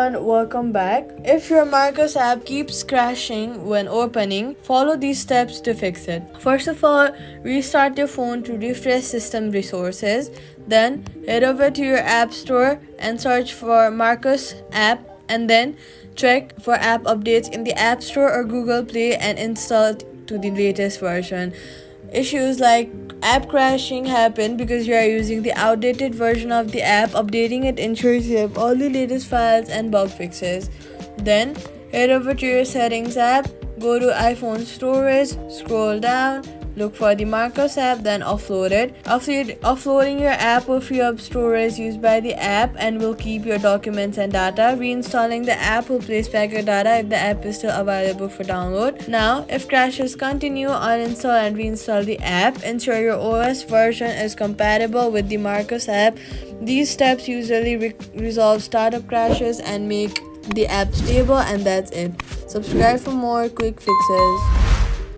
everyone, welcome back. If your Marcus app keeps crashing when opening, follow these steps to fix it. First of all, restart your phone to refresh system resources. Then head over to your app store and search for Marcus app, and then check for app updates in the App Store or Google Play and install it to the latest version. Issues like app crashing happen because you are using the outdated version of the app. Updating it ensures you have all the latest files and bug fixes. Then head over to your settings app, go to iPhone storage, scroll down, look for the Marcus app, then offload it. Offloading your app will free up storage used by the app and will keep your documents and data. Reinstalling the app will place back your data if the app is still available for download. Now, if crashes continue, uninstall and reinstall the app. Ensure your OS version is compatible with the Marcus app. These steps usually resolve startup crashes and make the app stable, and that's it. Subscribe for more quick fixes.